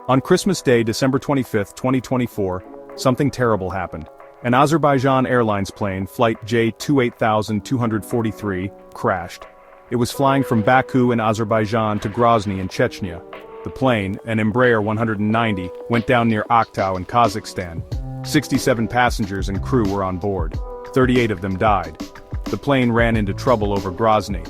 On Christmas Day, December 25, 2024, something terrible happened. An Azerbaijan Airlines plane, flight J28243, crashed. It was flying from Baku in Azerbaijan to Grozny in Chechnya. The plane, an Embraer 190, went down near Aktau in Kazakhstan. 67 passengers and crew were on board. 38 of them died. The plane ran into trouble over Grozny.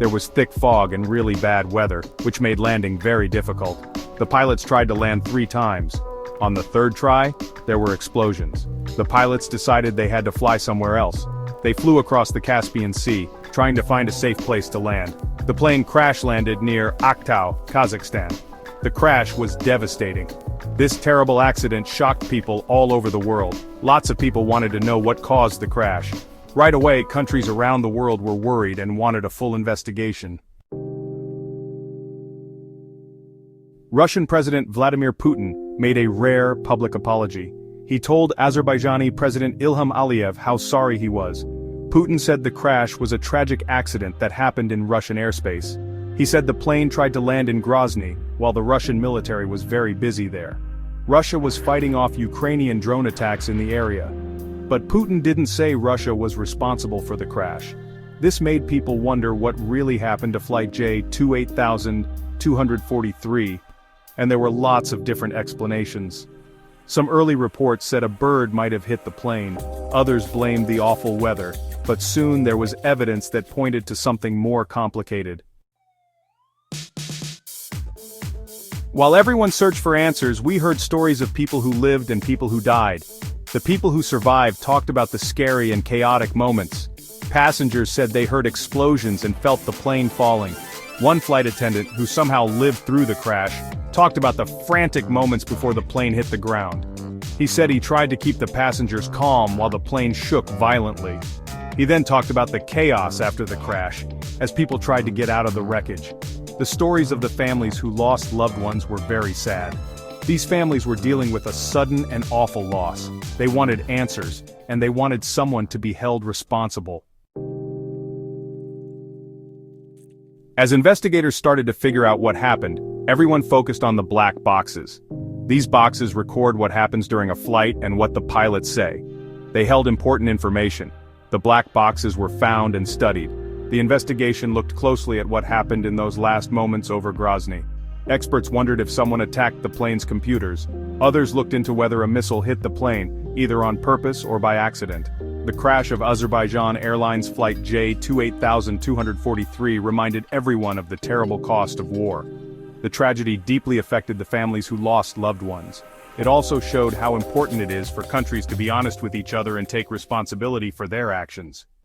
There was thick fog and really bad weather, which made landing very difficult. The pilots tried to land 3 times. On the 3rd try, there were explosions. The pilots decided they had to fly somewhere else. They flew across the Caspian Sea, trying to find a safe place to land. The plane crash-landed near Aktau, Kazakhstan. The crash was devastating. This terrible accident shocked people all over the world. Lots of people wanted to know what caused the crash. Right away, countries around the world were worried and wanted a full investigation. Russian President Vladimir Putin made a rare public apology. He told Azerbaijani President Ilham Aliyev how sorry he was. Putin said the crash was a tragic accident that happened in Russian airspace. He said the plane tried to land in Grozny, while the Russian military was very busy there. Russia was fighting off Ukrainian drone attacks in the area. But Putin didn't say Russia was responsible for the crash. This made people wonder what really happened to flight J28243, and there were lots of different explanations. Some early reports said a bird might have hit the plane, others blamed the awful weather, but soon there was evidence that pointed to something more complicated. While everyone searched for answers, we heard stories of people who lived and people who died. The people who survived talked about the scary and chaotic moments. Passengers said they heard explosions and felt the plane falling. One flight attendant, who somehow lived through the crash, talked about the frantic moments before the plane hit the ground. He said he tried to keep the passengers calm while the plane shook violently. He then talked about the chaos after the crash, as people tried to get out of the wreckage. The stories of the families who lost loved ones were very sad. These families were dealing with a sudden and awful loss. They wanted answers, and they wanted someone to be held responsible. As investigators started to figure out what happened, everyone focused on the black boxes. These boxes record what happens during a flight and what the pilots say. They held important information. The black boxes were found and studied. The investigation looked closely at what happened in those last moments over Grozny. Experts wondered if someone attacked the plane's computers. Others looked into whether a missile hit the plane, either on purpose or by accident. The crash of Azerbaijan Airlines flight J28243 reminded everyone of the terrible cost of war. The tragedy deeply affected the families who lost loved ones. It also showed how important it is for countries to be honest with each other and take responsibility for their actions.